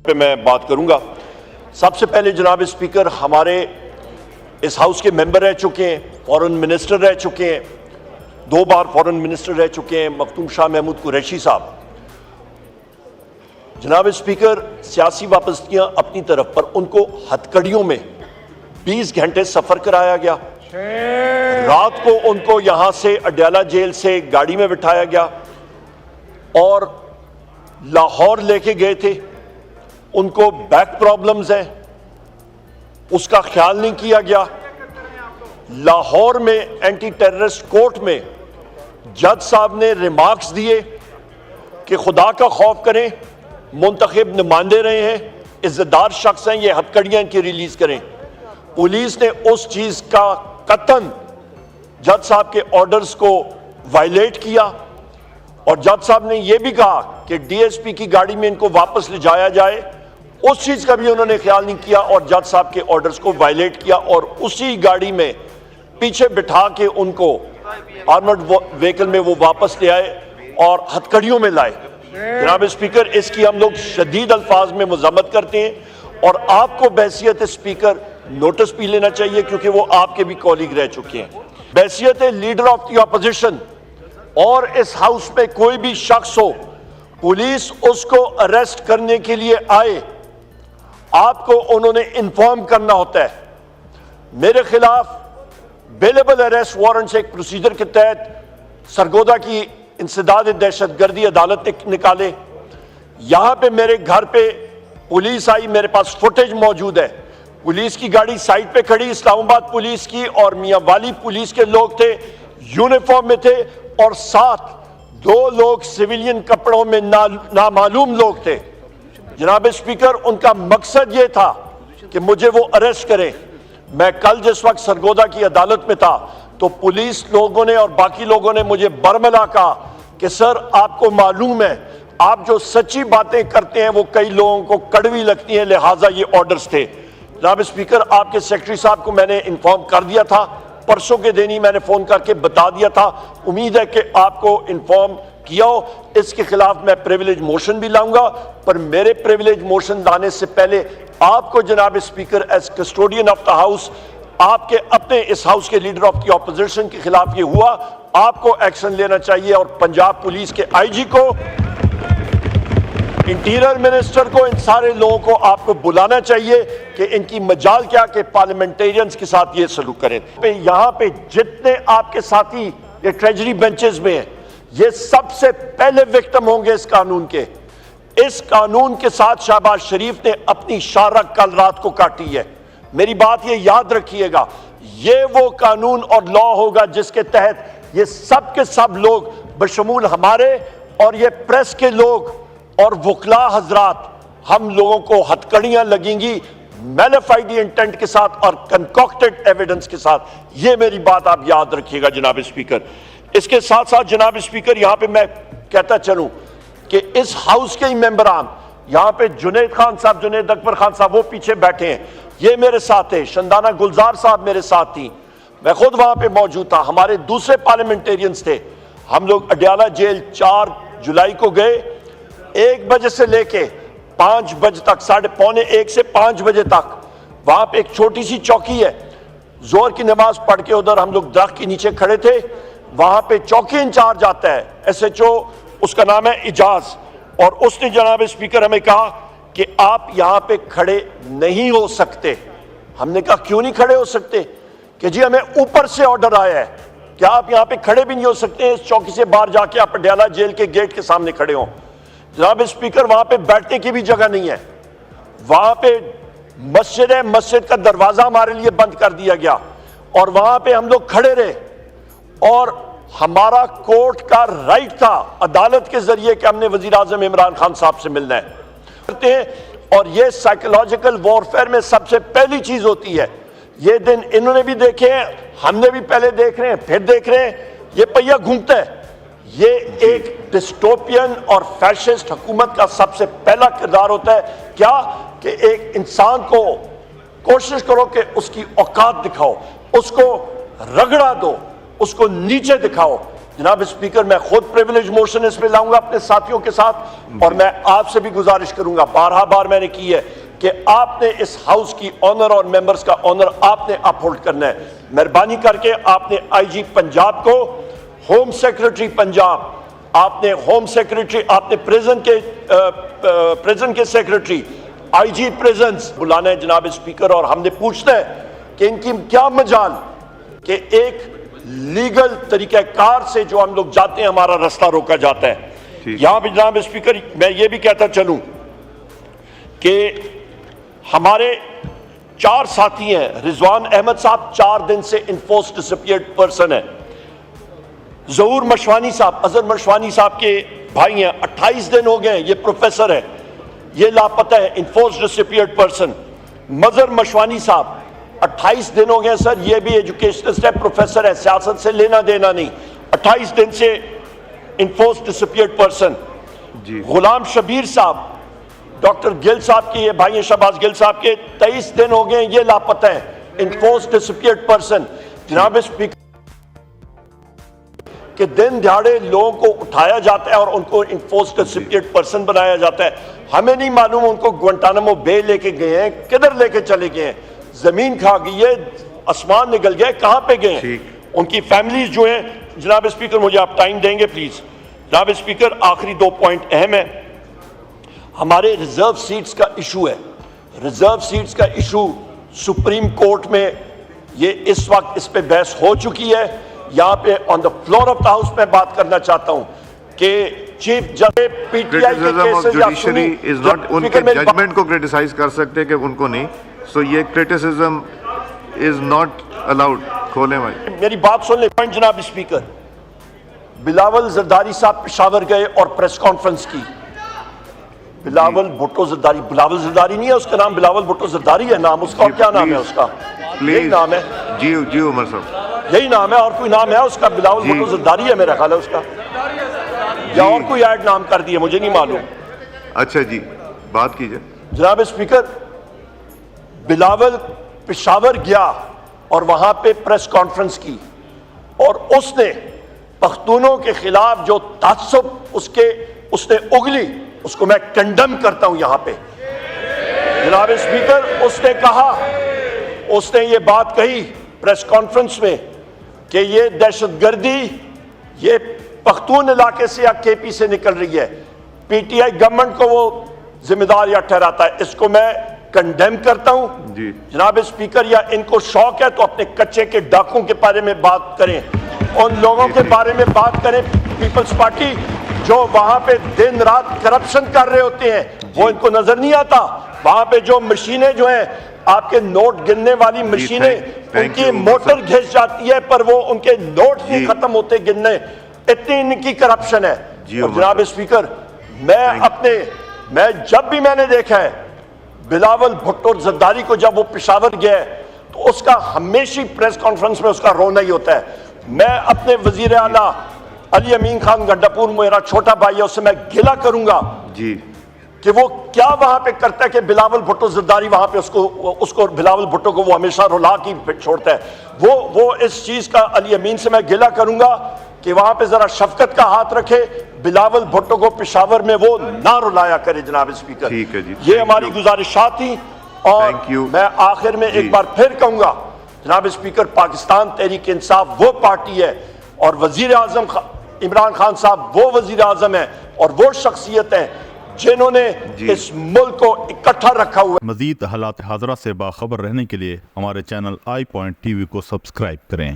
پہ میں بات کروں گا۔ سب سے پہلے جناب اسپیکر، ہمارے اس ہاؤس کے ممبر رہ چکے ہیں، فورن منسٹر رہ چکے ہیں، 2 بار فورن منسٹر رہ چکے ہیں، مختوم شاہ محمود قریشی صاحب۔ جناب اسپیکر، سیاسی وابستگیاں اپنی طرف پر ان کو ہتھکڑیوں میں 20 گھنٹے سفر کرایا گیا، رات کو ان کو یہاں سے اڈیالہ جیل سے گاڑی میں بٹھایا گیا اور لاہور لے کے گئے تھے۔ ان کو بیک پرابلمز ہیں، اس کا خیال نہیں کیا گیا۔ لاہور میں اینٹی ٹیررسٹ کورٹ میں جج صاحب نے ریمارکس دیے کہ خدا کا خوف کریں، منتخب نمائندے رہے ہیں، عزت دار شخص ہیں، یہ ہتھکڑیاں ان کی ریلیز کریں۔ پولیس نے اس چیز کا قطعاً جج صاحب کے آرڈرز کو وائلیٹ کیا اور جج صاحب نے یہ بھی کہا کہ ڈی ایس پی کی گاڑی میں ان کو واپس لے جایا جائے، اس چیز کا بھی انہوں نے خیال نہیں کیا اور جج صاحب کے آرڈرز کو وائلیٹ کیا اور اسی گاڑی میں پیچھے بٹھا کے ان کو آرمرڈ وہیکل میں وہ واپس لے آئے اور ہتھکڑیوں میں لائے۔ جناب اسپیکر، اس کی ہم لوگ شدید الفاظ میں مذمت کرتے ہیں اور آپ کو بحیثیت اسپیکر نوٹس بھی لینا چاہیے کیونکہ وہ آپ کے بھی کولیگ رہ چکے ہیں۔ بحیثیت لیڈر آف دی اپوزیشن اور اس ہاؤس میں کوئی بھی شخص ہو، پولیس اس کو اریسٹ کرنے کے لیے آئے، آپ کو انہوں نے انفارم کرنا ہوتا ہے۔ میرے خلاف بیلیبل اریسٹ وارنٹ سے ایک پروسیجر کے تحت سرگودا کی انسداد دہشت گردی عدالت نے نکالے۔ یہاں پہ میرے گھر پہ پولیس آئی، میرے پاس فوٹیج موجود ہے، پولیس کی گاڑی سائٹ پہ کھڑی، اسلام آباد پولیس کی اور میاں والی پولیس کے لوگ تھے، یونیفارم میں تھے اور ساتھ 2 لوگ سویلین کپڑوں میں نامعلوم لوگ تھے۔ جناب اسپیکر، ان کا مقصد یہ تھا کہ مجھے وہ اریسٹ کریں۔ میں کل جس وقت سرگودا کی عدالت میں تھا تو پولیس لوگوں نے اور باقی لوگوں نے مجھے برملا کہا کہ سر آپ کو معلوم ہے آپ جو سچی باتیں کرتے ہیں وہ کئی لوگوں کو کڑوی لگتی ہیں، لہٰذا یہ آرڈرز تھے۔ جناب اسپیکر، آپ کے سیکرٹری صاحب کو میں نے انفارم کر دیا تھا، پرسوں کے دن ہی میں نے فون کر کے بتا دیا تھا، امید ہے کہ آپ کو انفارم کیا ہو۔ اس کے خلاف میں پریویلیج موشن بھی لاؤں گا، پر میرے پریویلیج موشن لانے سے پہلے آپ کو جناب speaker as custodian of the house, آپ کے اپنے اس ہاؤس کے لیڈر آف دی اپوزیشن کے خلاف یہ ہوا، آپ کو ایکشن لینا چاہیے اور پنجاب پولیس کے آئی جی کو، انٹیریئر منسٹر کو، ان سارے لوگوں کو آپ کو بلانا چاہیے کہ ان کی مجال کیا کہ پارلیمنٹیرینز کے ساتھ یہ سلوک کریں۔ یہاں پہ جتنے آپ کے ساتھی یہ ٹریجری بینچز میں ہیں، یہ سب سے پہلے وکٹم ہوں گے اس قانون کے۔ اس قانون کے ساتھ شہباز شریف نے اپنی شارک کل رات کو کاٹی ہے۔ میری بات یہ یاد رکھیے گا، یہ وہ قانون اور لا ہوگا جس کے تحت یہ سب کے سب لوگ بشمول ہمارے اور یہ پریس کے لوگ اور وکلاء حضرات، ہم لوگوں کو ہتھکڑیاں لگیں گی میلیفائڈ انٹینٹ کے ساتھ اور کنکوکٹڈ ایویڈنس کے ساتھ۔ یہ میری بات آپ یاد رکھیے گا جناب اسپیکر۔ اس کے ساتھ ساتھ جناب اسپیکر، یہاں پہ میں کہتا چلوں کہ اس ہاؤس کے ہی ممبران، یہاں پہ جنید خان صاحب، جنید اکبر خان صاحب وہ پیچھے بیٹھے ہیں، یہ میرے ساتھ ہیں، شندانہ گلزار صاحب میرے ساتھ تھیں، میں خود وہاں پہ موجود تھا، ہمارے دوسرے پارلیمنٹیرینز تھے۔ ہم لوگ اڈیالہ جیل 4 جولائی کو گئے، 1 بجے سے لے کے 5 بجے تک، 1:45 سے 5 بجے تک وہاں پہ ایک چھوٹی سی چوکی ہے، زور کی نماز پڑھ کے ادھر ہم لوگ درخت کے نیچے کھڑے تھے۔ وہاں پہ چوکی انچارج آتا ہے، ایس ایچ او، اس کا نام ہے اجاز، اور اس نے جناب اسپیکر ہمیں کہا کہ آپ یہاں پہ کھڑے نہیں ہو سکتے۔ ہم نے کہا کیوں نہیں کھڑے ہو سکتے؟ کہ جی ہمیں اوپر سے آرڈر آیا ہے کہ آپ یہاں پہ کھڑے بھی نہیں ہو سکتے، اس چوکی سے باہر جا کے آپ اڈیالہ جیل کے گیٹ کے سامنے کھڑے ہوں۔ جناب اسپیکر، وہاں پہ بیٹھنے کی بھی جگہ نہیں ہے، وہاں پہ مسجد ہے، مسجد کا دروازہ ہمارے لیے بند کر دیا گیا اور وہاں پہ ہم لوگ کھڑے رہے اور ہمارا کورٹ کا رائٹ تھا عدالت کے ذریعے کہ ہم نے وزیر اعظم عمران خان صاحب سے ملنا ہے، اور یہ سائیکولوجیکل وارفیئر میں سب سے پہلی چیز ہوتی ہے۔ یہ دن انہوں نے بھی دیکھے ہیں، ہم نے بھی پہلے دیکھ رہے ہیں، پھر دیکھ رہے ہیں، یہ پہیہ گھومتا ہے۔ یہ ایک ڈسٹوپین اور فیشسٹ حکومت کا سب سے پہلا کردار ہوتا ہے، کیا کہ ایک انسان کو کوشش کرو کہ اس کی اوقات دکھاؤ، اس کو رگڑا دو، اس کو نیچے دکھاؤ۔ جناب اسپیکر میں خود پریویلیج موشن اس پہ لاؤں گا اپنے ساتھیوں کے ساتھ, اور میں آپ سے بھی گزارش کروں گا, بار میں نے کی ہے کہ آپ نے اس ہاؤس کی آنر اور ممبرز کا آنر آپ نے اپ ہولڈ کرنا ہے. مہربانی کر کے آپ نے آئی جی پنجاب کو, ہوم سیکرٹری پنجاب, آپ نے ہوم سیکرٹری, آپ نے پریزن کے سیکرٹری, آئی جی پریزنز بلانا ہے جناب اسپیکر, اور ہم نے پوچھنا ہے کہ ان کی کیا مجال کہ ایک لیگل طریقہ کار سے جو ہم لوگ جاتے ہیں ہمارا رستہ روکا جاتا ہے. یہاں پہ جناب اسپیکر میں یہ بھی کہتا چلوں کہ ہمارے 4 ساتھی ہیں. رضوان احمد صاحب 4 دن سے انفورس ڈسپیئرڈ پرسن ہے. ظہور مشوانی صاحب, اظہر مشوانی صاحب کے بھائی ہیں, 28 دن ہو گئے ہیں, یہ پروفیسر ہے, یہ لاپتہ ہے, انفورس ڈسپیئرڈ پرسن. مظہر مشوانی صاحب 28 دن ہو گئے سر, یہ بھی ایجوکیشنسٹ ہے, پروفیسر ہے, سیاست سے لینا دینا نہیں, 28 دن سے enforce despaired person. Ghulam Shabbir صاحب, ڈاکٹر گل صاحب کے یہ بھائی ہیں, شہباز گل صاحب کے 23 دن ہو گئے, یہ لاپتہ ہیں, انفورس ڈسپیئرڈ پرسن. جناب اسپیکر کہ دن دہاڑے لوگوں کو اٹھایا جاتا ہے اور ان کو انفورس ڈسپیئرڈ پرسن بنایا جاتا ہے. ہمیں نہیں معلوم ان کو گوانٹانامو بے لے کے گئے ہیں, کدھر لے کے چلے گئے ہیں, زمین کھا گئی ہے, آسمان نگل گئے, کہاں پہ گئے ہیں. ان کی فیملیز جو ہیں, جناب اسپیکر مجھے آپ ٹائم دیں گے پلیز. جناب اسپیکر آخری 2 پوائنٹ اہم ہیں. ہمارے ریزرو سیٹس کا ایشو ہے, ریزرو سیٹس کا ایشو سپریم کورٹ میں یہ اس وقت اس پہ بحث ہو چکی ہے. یہاں پہ on the floor of the house میں بات کرنا چاہتا ہوں کہ چیف جسٹس پی ٹی آئی کے کیسز یا سنی ان کے ججمنٹ کو کرٹیسائز کر سکتے کہ ان کو نہیں, سو یہ کرٹیسزم از ناٹ الاؤڈ. کھولیں بھائی میری بات سن لیں. پوائنٹ جناب اسپیکر, بلاول زرداری صاحب پشاور گئے اور پریس کانفرنس کی. بلاول بھٹو زرداری, بلاول زرداری نہیں ہے اس کا نام, بلاول بھٹو زرداری ہے نام اس کا, اور کیا نام ہے اس کا, یہی نام ہے, جی عمر صاحب یہی نام ہے, اور کوئی نام ہے اس کا, بلاول بھٹو زرداری ہے میرا خیال ہے اس کا, یا اور کوئی ایڈ نام کر دیا مجھے نہیں معلوم. اچھا جی بات کیجئے. جناب اسپیکر بلاول پشاور گیا اور وہاں پہ پریس کانفرنس کی, اور اس نے پختونوں کے خلاف جو تعصب اس نے اگلی, اس کو میں کنڈم کرتا ہوں یہاں پہ. جناب اسپیکر اس نے کہا, اس نے یہ بات کہی پریس کانفرنس میں کہ یہ دہشت گردی یہ پختون علاقے سے یا کے پی سے نکل رہی ہے. پی ٹی آئی گورنمنٹ کو وہ ذمہ دار یا ٹھہراتا ہے, اس کو میں کنڈیم کرتا ہوں. جناب اسپیکر یا ان کو شوق ہے تو اپنے کچے کے ڈاکوں کے بارے میں بات کریں, ان لوگوں کے بارے میں بات کریں پیپلز پارٹی جو وہاں پہ دن رات کرپشن کر رہے ہوتے ہیں, وہ ان کو نظر نہیں آتا. وہاں پہ جو مشینیں جو ہیں آپ کے نوٹ گننے والی مشینیں, ان کی موٹر گھس جاتی ہے پر وہ ان کے نوٹ نہیں ختم ہوتے گننے, اتنی ان کی کرپشن ہے. اور جناب اسپیکر میں جب بھی میں نے دیکھا ہے بلاول بھٹو زرداری کو, جب وہ پشاور گیا ہے تو اس کا ہمیشہ پریس کانفرنس میں اس کا رونا ہی ہوتا ہے. میں اپنے وزیر اعلیٰ علی امین خان گنڈاپور میرا چھوٹا بھائی ہے, اس سے میں گلہ کروں گا کہ وہ کیا وہاں پہ کرتا ہے کہ بلاول بھٹو زرداری وہاں پہ اس کو بلاول بھٹو کو وہ ہمیشہ رلا کی چھوڑتا ہے. وہ اس چیز کا علی امین سے میں گلہ کروں گا کہ وہاں پہ ذرا شفقت کا ہاتھ رکھے, بلاول بھٹو کو پشاور میں وہ نہ رلایا کرے. جناب اسپیکر یہ ہماری گزارشات تھیں, اور میں آخر میں ایک بار پھر کہوں گا جناب اسپیکر پاکستان تحریک انصاف وہ پارٹی ہے, اور وزیر اعظم عمران خان صاحب وہ وزیر اعظم ہیں اور وہ شخصیت ہیں جنہوں نے اس ملک کو اکٹھا رکھا ہوا ہے. مزید حالات حاضرہ سے باخبر رہنے کے لیے ہمارے channel I point T V کو سبسکرائب کریں.